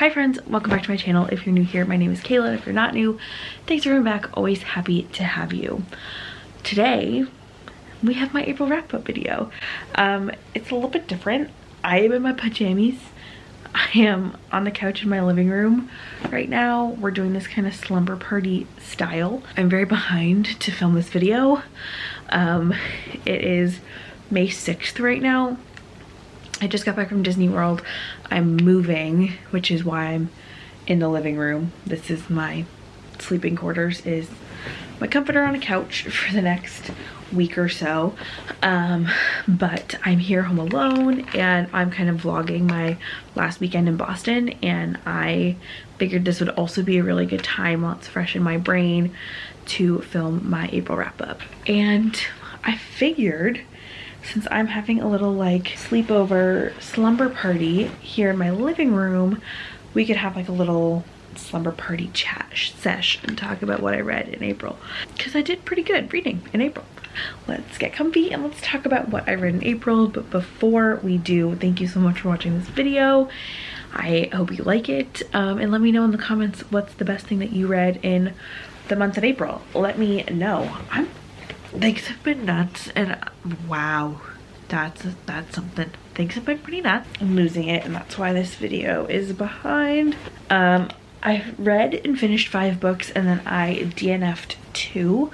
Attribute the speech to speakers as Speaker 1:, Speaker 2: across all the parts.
Speaker 1: Hi friends, welcome back to my channel. If you're new here, my name is Kayla. If you're not new, thanks for coming back. Always happy to have you. Today, we have my April wrap-up video. It's a little bit different. I am in my pajamas. I am on the couch in my living room right now. We're doing this kind of slumber party style. I'm very behind to film this video. It is May 6th right now. I just got back from Disney World. I'm moving, which is why I'm in the living room. This is my sleeping quarters, is my comforter on a couch for the next week or so. But I'm here home alone and I'm kind of vlogging my last weekend in Boston, and I figured this would also be a really good time while it's fresh in my brain to film my April wrap up. And I figured, since I'm having a little like sleepover slumber party here in my living room, we could have like a little slumber party chat sesh and talk about what I read in April, because I did pretty good reading in April. Let's get comfy and let's talk about what I read in April. But before we do, thank you so much for watching this video. I hope you like it, and let me know in the comments what's the best thing that you read in the month of April. Let me know. Things have been nuts, and wow, that's something. Things have been pretty nuts. I'm losing it, and that's why this video is behind. I read and finished 5 books, and then I DNF'd 2.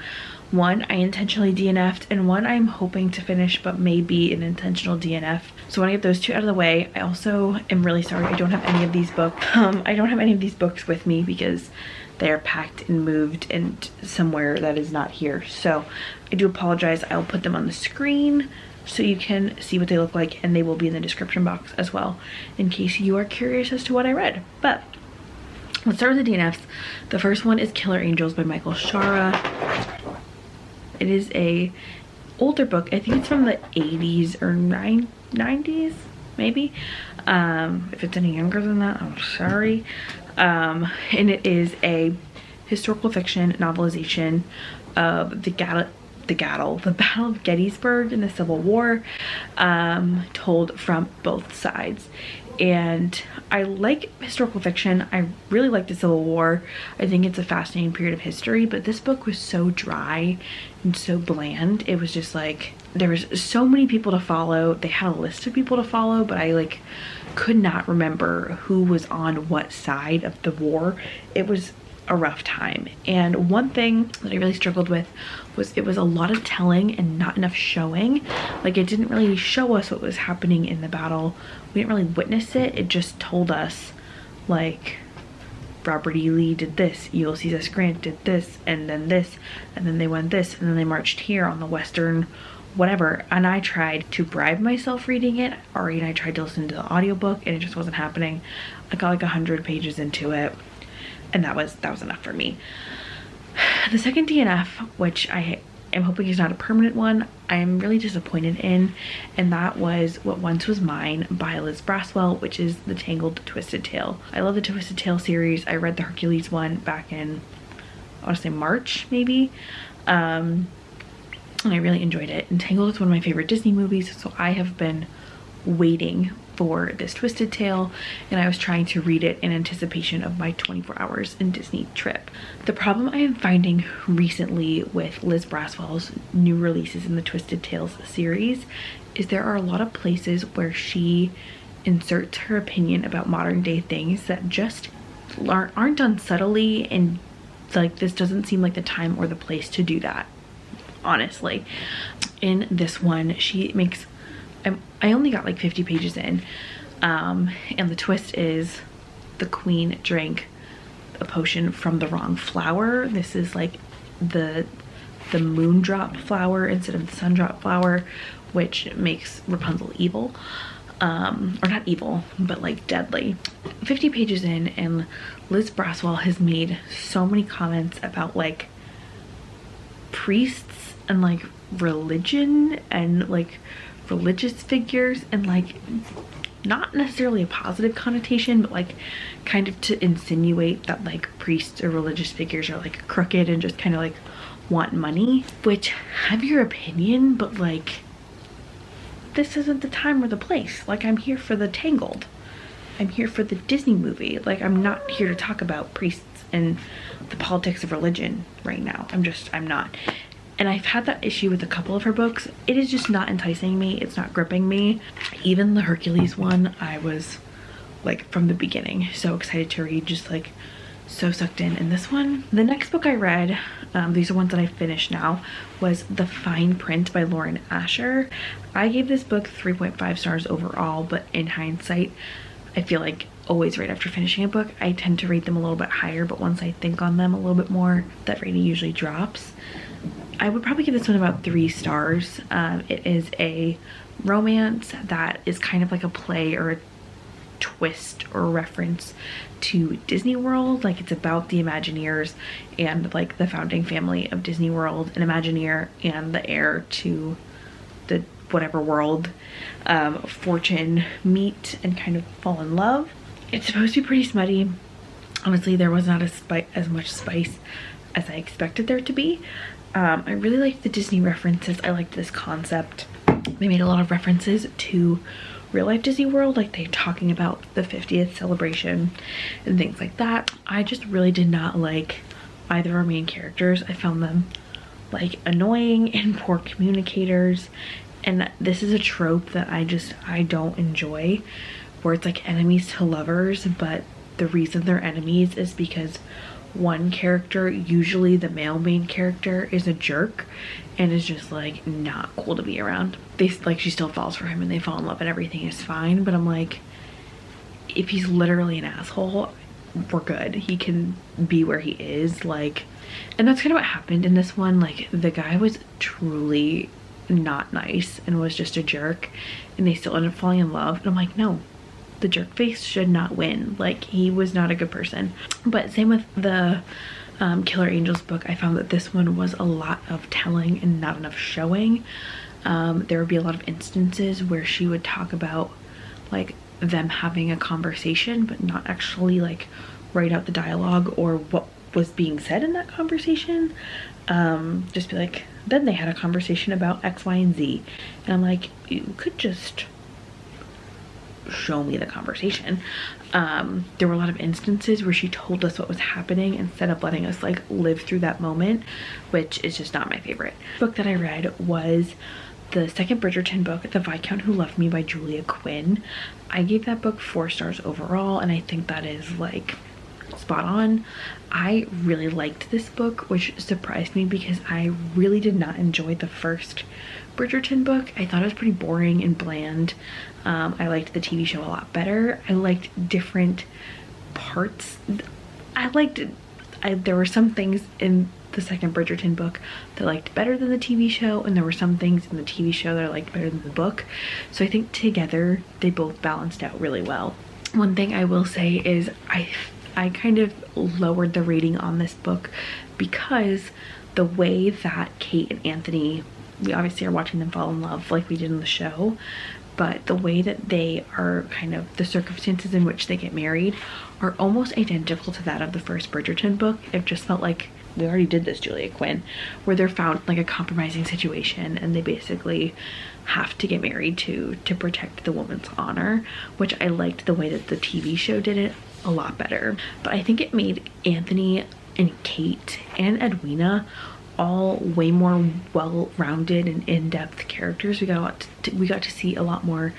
Speaker 1: One I intentionally DNF'd, and one I'm hoping to finish but may be an intentional DNF. So I want to get those 2 out of the way. I also am really sorry I don't have any of these books. I don't have any of these books with me because they are packed and moved and somewhere that is not here. So I do apologize. I'll put them on the screen so you can see what they look like, and they will be in the description box as well in case you are curious as to what I read. But let's start with the DNFs. The first one is Killer Angels by Michael Shara. It is a older book. I think it's from the 80s or 90s maybe. If it's any younger than that, I'm sorry. And it is a historical fiction novelization of the Battle of Gettysburg in the Civil War, told from both sides. And I like historical fiction. I really like the Civil War. I think it's a fascinating period of history, but this book was so dry and so bland. It was just like, there was so many people to follow. They had a list of people to follow, but I like could not remember who was on what side of the war. It was a rough time. And one thing that I really struggled with was it was a lot of telling and not enough showing. Like, it didn't really show us what was happening in the battle. We didn't really witness it. It just told us like Robert E. Lee did this, Ulysses S. Grant did this, and then they went this, and then they marched here on the western whatever. And I tried to bribe myself reading it. Ari and I tried to listen to the audiobook, and it just wasn't happening. I got like 100 pages into it, and that was enough for me. The second DNF, which I am hoping is not a permanent one, I am really disappointed in, and that was What Once Was Mine by Liz Braswell, which is the Tangled Twisted Tale. I love the Twisted Tale series. I read the Hercules one back in, I want to say March maybe, and I really enjoyed it. And Tangled is one of my favorite Disney movies, so I have been waiting for this Twisted Tale, and I was trying to read it in anticipation of my 24 hours in Disney trip. The problem I am finding recently with Liz Braswell's new releases in the Twisted Tales series is there are a lot of places where she inserts her opinion about modern day things that just aren't done subtly, and like this doesn't seem like the time or the place to do that, honestly. In this one, she makes, I only got like 50 pages in, and the twist is the queen drank a potion from the wrong flower. This is like the moondrop flower instead of the sundrop flower, which makes Rapunzel evil, or not evil, but like deadly. 50 pages in, and Liz Braswell has made so many comments about like priests and like religion and like religious figures, and like not necessarily a positive connotation, but like kind of to insinuate that like priests or religious figures are like crooked and just kind of like want money, which, have your opinion, but like this isn't the time or the place. Like, I'm here for the Tangled. I'm here for the Disney movie. Like, I'm not here to talk about priests and the politics of religion right now. I'm not. And I've had that issue with a couple of her books. It is just not enticing me. It's not gripping me. Even the Hercules one, I was like from the beginning so excited to read, just like so sucked in. And this one, the next book I read, these are ones that I finished now, was The Fine Print by Lauren Asher. I gave this book 3.5 stars overall, but in hindsight, I feel like always right after finishing a book, I tend to rate them a little bit higher, but once I think on them a little bit more, that rating usually drops. I would probably give this one about 3 stars. It is a romance that is kind of like a play or a twist or reference to Disney World. Like, it's about the Imagineers and like the founding family of Disney World, an Imagineer and the heir to the whatever world Fortune meet and kind of fall in love. It's supposed to be pretty smutty. Honestly, there was not as much spice as I expected there to be. I really liked the Disney references. I liked this concept. They made a lot of references to real life Disney World, like they're talking about the 50th celebration and things like that. I just really did not like either of our main characters. I found them like annoying and poor communicators, and this is a trope that I don't enjoy, where it's like enemies to lovers, but the reason they're enemies is because one character, usually the male main character, is a jerk and is just like not cool to be around. She still falls for him and they fall in love and everything is fine, but I'm like, if he's literally an asshole, we're good. He can be where he is, like, and that's kind of what happened in this one. Like, the guy was truly not nice and was just a jerk, and they still ended up falling in love, and I'm like, no, the jerk face should not win. Like, he was not a good person. But same with the Killer Angels book. I found that this one was a lot of telling and not enough showing. There would be a lot of instances where she would talk about like them having a conversation but not actually like write out the dialogue or what was being said in that conversation. Just be like, then they had a conversation about X, Y, and Z, and I'm like, you could just show me the conversation. There were a lot of instances where she told us what was happening instead of letting us like live through that moment, which is just not my favorite. The book that I read was the second Bridgerton book, The Viscount Who Loved Me by Julia Quinn. I gave that book 4 stars overall, and I think that is like spot on. I really liked this book, which surprised me because I really did not enjoy the first Bridgerton book. I thought it was pretty boring and bland. I liked the TV show a lot better. I liked different parts. There were some things in the second Bridgerton book that I liked better than the TV show, and there were some things in the TV show that I liked better than the book. So I think together they both balanced out really well. One thing I will say is I kind of lowered the rating on this book because the way that Kate and Anthony, we obviously are watching them fall in love like we did in the show, but the way that they are, kind of the circumstances in which they get married are almost identical to that of the first Bridgerton book. It just felt like we already did this, Julia Quinn, where they're found like a compromising situation and they basically have to get married to protect the woman's honor, which I liked the way that the TV show did it a lot better. But I think it made Anthony and Kate and Edwina all way more well-rounded and in-depth characters. We got to see a lot more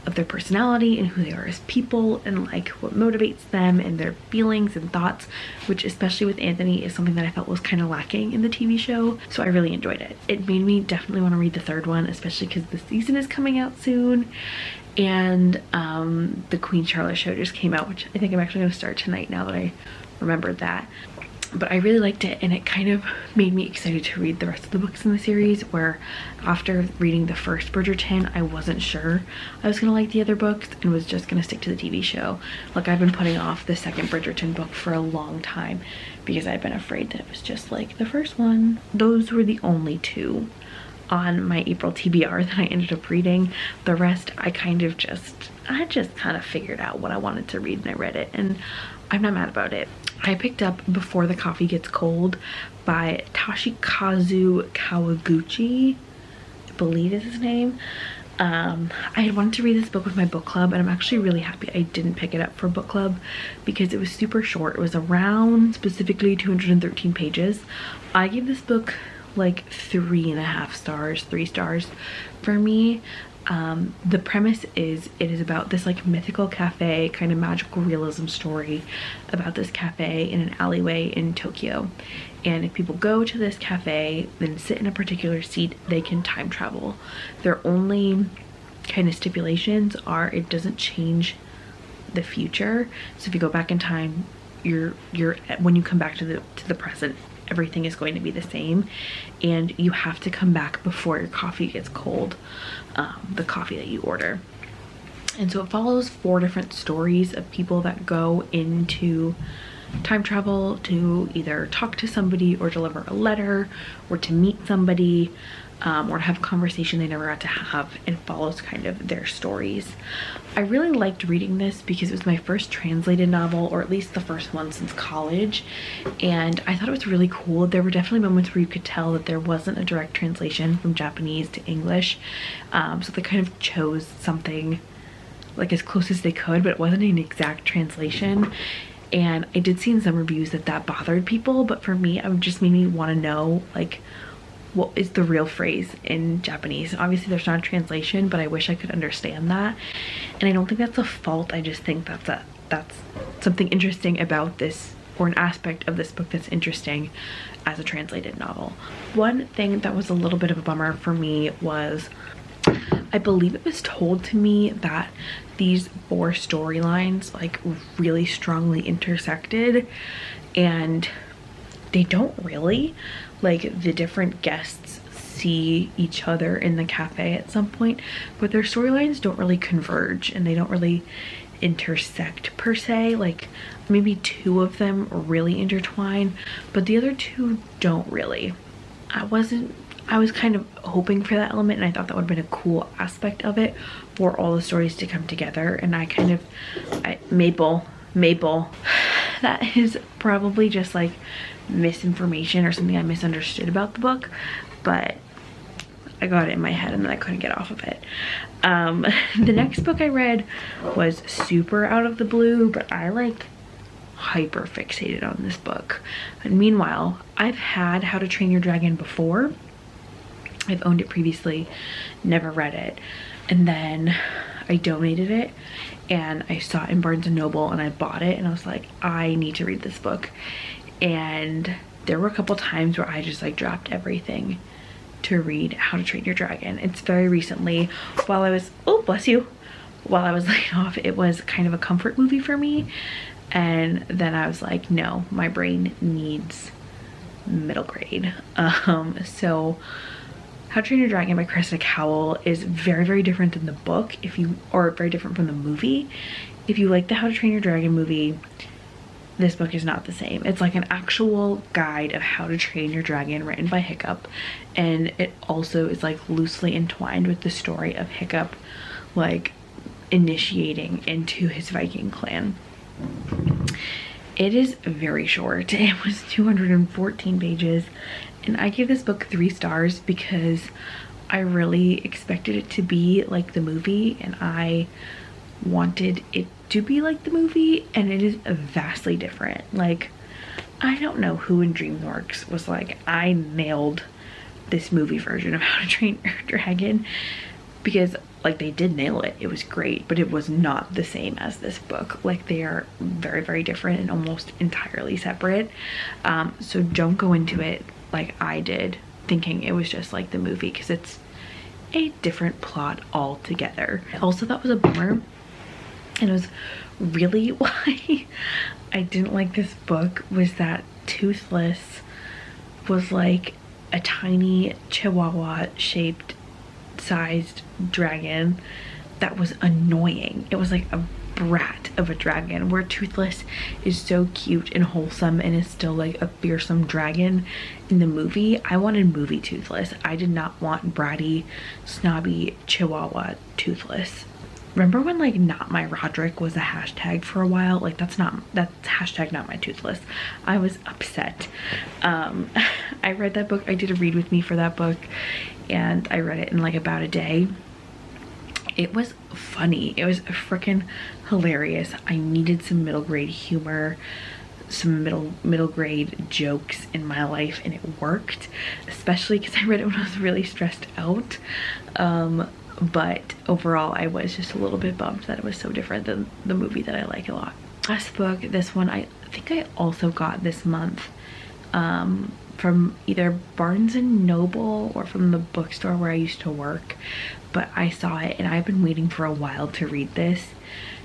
Speaker 1: of their personality and who they are as people and like what motivates them and their feelings and thoughts, which especially with Anthony is something that I felt was kind of lacking in the TV show. So I really enjoyed it. It made me definitely want to read the third one, especially because the season is coming out soon, and the Queen Charlotte show just came out, which I think I'm actually going to start tonight now that I remembered that. But I really liked it, and it kind of made me excited to read the rest of the books in the series, where after reading the first Bridgerton, I wasn't sure I was gonna like the other books and was just gonna stick to the TV show. Like, I've been putting off the second Bridgerton book for a long time because I've been afraid that it was just like the first one. Those were the only 2 on my April TBR that I ended up reading. The rest I just kind of figured out what I wanted to read and I read it, and I'm not mad about it. I picked up Before the Coffee Gets Cold by Toshikazu Kawaguchi, I believe is his name. I had wanted to read this book with my book club, and I'm actually really happy I didn't pick it up for book club because it was super short. It was around specifically 213 pages. I gave this book like 3.5 stars, 3 stars for me. The premise is, it is about this like mythical cafe, kind of magical realism story about this cafe in an alleyway in Tokyo. And if people go to this cafe and sit in a particular seat, they can time travel. Their only kind of stipulations are it doesn't change the future. So if you go back in time, when you come back to the present, everything is going to be the same, and you have to come back before your coffee gets cold, the coffee that you order. And so it follows 4 different stories of people that go into time travel to either talk to somebody or deliver a letter or to meet somebody, or to have a conversation they never got to have, and follows kind of their stories. I really liked reading this because it was my first translated novel, or at least the first one since college, and I thought it was really cool. There were definitely moments where you could tell that there wasn't a direct translation from Japanese to English, so they kind of chose something like as close as they could, but it wasn't an exact translation. And I did see in some reviews that bothered people, but for me, it just made me want to know like what is the real phrase in Japanese. Obviously there's not a translation, but I wish I could understand that, and I don't think that's a fault. I just think that's something interesting about this, or an aspect of this book that's interesting as a translated novel. One thing that was a little bit of a bummer for me was, I believe it was told to me that these 4 storylines like really strongly intersected, and they don't really. Like, the different guests see each other in the cafe at some point, but their storylines don't really converge and they don't really intersect per se. Like, maybe 2 of them really intertwine, but the other 2 don't really. I was kind of hoping for that element, and I thought that would have been a cool aspect of it, for all the stories to come together. And Maple, that is probably just like misinformation or something I misunderstood about the book, but I got it in my head and then I couldn't get off of it. The next book I read was super out of the blue, but I like hyper fixated on this book. And meanwhile, I've had How to Train Your Dragon before. I've owned it previously, never read it, and then I donated it and I saw it in Barnes & Noble and I bought it, and I was like, I need to read this book. And there were a couple times where I just like dropped everything to read How to Train Your Dragon. It's very recently, while I was, oh bless you, while I was laying off, it was kind of a comfort movie for me, and then I was like, no, my brain needs middle grade. So How to Train Your Dragon by Cressida Cowell is very, very different than the book, or very different from the movie. If you like the How to Train Your Dragon movie, this book is not the same. It's like an actual guide of how to train your dragon, written by Hiccup, and it also is like loosely entwined with the story of Hiccup like initiating into his Viking clan. It is very short. It was 214 pages, and I gave this book 3 stars because I really expected it to be like the movie, and I wanted it to be like the movie, and it is vastly different. Like, I don't know who in DreamWorks was like, I nailed this movie version of How to Train Your Dragon, because like they did nail it. It was great, but it was not the same as this book. Like, they are very, very different and almost entirely separate. So don't go into it like I did, thinking it was just like the movie, because it's a different plot altogether. Also, that was a bummer, and it was really why I didn't like this book, was that Toothless was like a tiny chihuahua shaped sized dragon that was annoying. It was like a brat of a dragon, where Toothless is so cute and wholesome and is still like a fearsome dragon in the movie. I wanted movie Toothless. I did not want bratty, snobby chihuahua Toothless. Remember when like Not My Roderick was a hashtag for a while? Like, that's hashtag Not My Toothless. I was upset. I read that book. I did a read with me for that book, and I read it in like about a day. It was funny. It was freaking hilarious. I needed some middle grade humor, some middle grade jokes in my life, and it worked, especially because I read it when I was really stressed out. But overall I was just a little bit bummed that it was so different than the movie that I like a lot. Last book, this one I think I also got this month from either Barnes and Noble or from the bookstore where I used to work, but I saw it and I've been waiting for a while to read this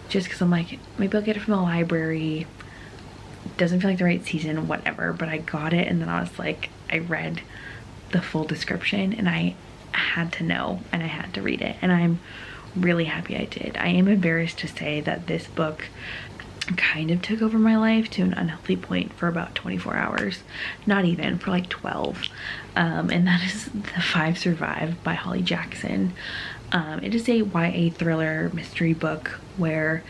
Speaker 1: just because I'm like, maybe I'll get it from the library. Doesn't feel like the right season, whatever, but I got it and then I was like, I read the full description and I had to know and I had to read it, and I'm really happy I did. I am embarrassed to say that this book kind of took over my life to an unhealthy point for about 24 hours, not even, for like 12, and that is The Five Survive by Holly Jackson. It is a YA thriller mystery book where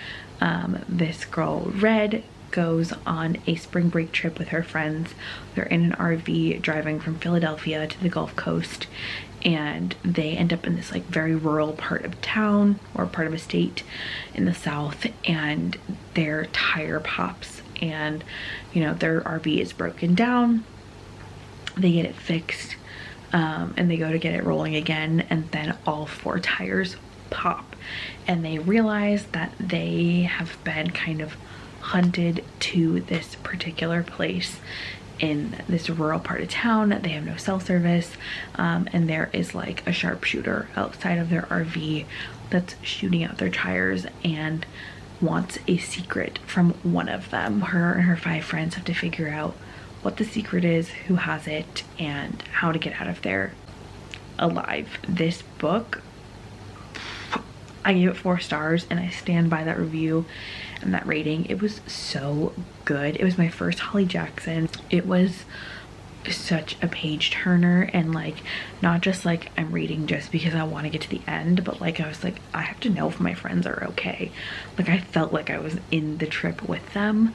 Speaker 1: this girl Red goes on a spring break trip with her friends. They're in an RV driving from Philadelphia to the Gulf Coast, and they end up in this like very rural part of town or part of a state in the South, and their tire pops and, you know, their RV is broken down. They get it fixed, and they go to get it rolling again, and then all 4 tires pop, and they realize that they have been kind of hunted to this particular place in this rural part of town. They have no cell service, and there is like a sharpshooter outside of their RV that's shooting out their tires and wants a secret from one of them. Her and her 5 friends have to figure out what the secret is, who has it, and how to get out of there alive. This book, I gave it 4 stars and I stand by that review and that rating. It was so good. It was my first Holly Jackson. It was such a page turner, and like, not just like I'm reading just because I want to get to the end, but like I was like, I have to know if my friends are okay. Like I felt like I was in the trip with them,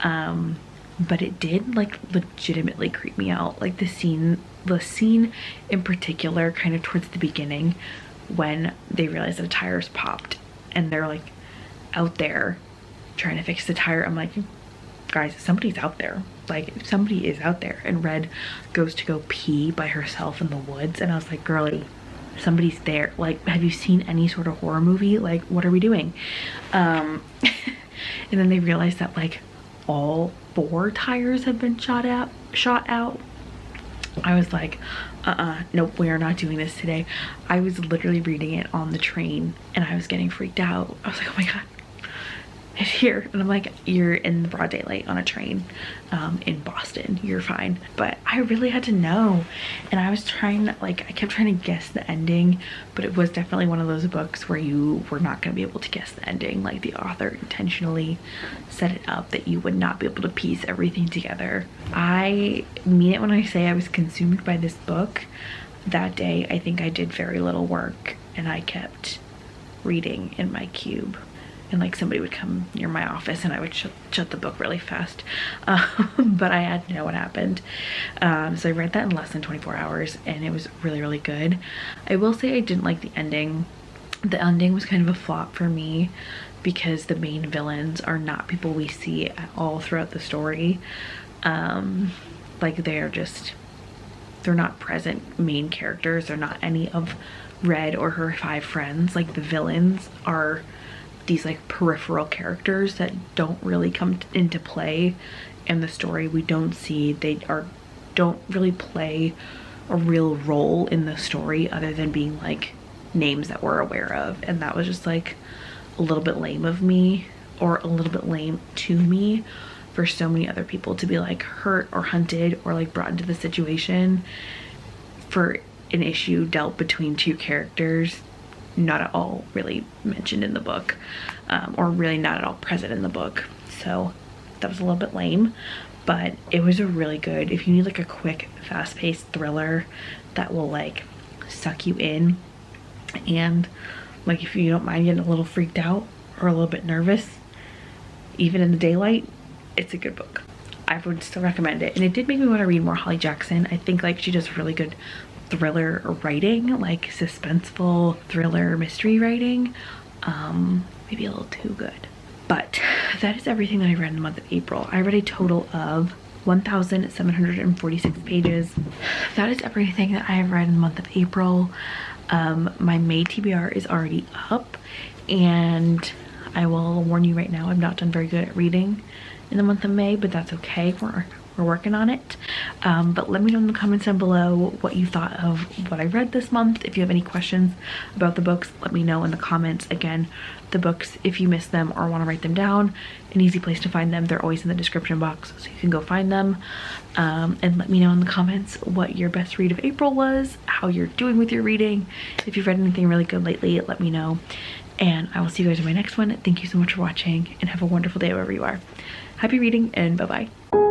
Speaker 1: but it did like legitimately creep me out. Like the scene in particular, kind of towards the beginning, when they realize that a tire's popped and they're like out there trying to fix the tire. I'm like, guys, somebody's out there. Like somebody is out there. And Red goes to go pee by herself in the woods, and I was like, girlie, somebody's there. Like, have you seen any sort of horror movie? Like, what are we doing? And then they realize that like all 4 tires have been shot out. I was like, nope, we are not doing this today. I was literally reading it on the train and I was getting freaked out. I was like, oh my god, it's here. And I'm like, you're in the broad daylight on a train in Boston, you're fine. But I really had to know, and I was trying, like, I kept trying to guess the ending, but it was definitely one of those books where you were not going to be able to guess the ending. Like the author intentionally set it up that you would not be able to piece everything together. I mean it when I say I was consumed by this book. That day I think I did very little work and I kept reading in my cube, and like somebody would come near my office and I would shut the book really fast, but I had to know what happened. So I read that in less than 24 hours and it was really, really good. I will say I didn't like the ending. The ending was kind of a flop for me because the main villains are not people we see at all throughout the story. Like they're not present main characters. They're not any of Red or her 5 friends. Like the villains are these like peripheral characters that don't really come into play in the story. We don't see, don't really play a real role in the story other than being like names that we're aware of, and that was just like a little bit lame of me, or a little bit lame to me, for so many other people to be like hurt or hunted or like brought into the situation for an issue dealt between 2 characters not at all really mentioned in the book, or really not at all present in the book. So that was a little bit lame, but it was a really good, if you need like a quick fast-paced thriller that will like suck you in, and like if you don't mind getting a little freaked out or a little bit nervous even in the daylight, it's a good book. I would still recommend it, and it did make me want to read more Holly Jackson. I think like she does really good thriller writing, like suspenseful thriller mystery writing. Maybe a little too good. But that is everything that I read in the month of April. I read a total of 1,746 pages. That is everything that I have read in the month of April. My May TBR is already up, and I will warn you right now, I've not done very good at reading in the month of May, but that's okay. We're working on it. But let me know in the comments down below what you thought of what I read this month. If you have any questions about the books, let me know in the comments. Again, the books, if you miss them or want to write them down, an easy place to find them, they're always in the description box, so you can go find them. And let me know in the comments what your best read of April was, how you're doing with your reading. If you've read anything really good lately, let me know. And I will see you guys in my next one. Thank you so much for watching, and have a wonderful day wherever you are. Happy reading, and bye-bye.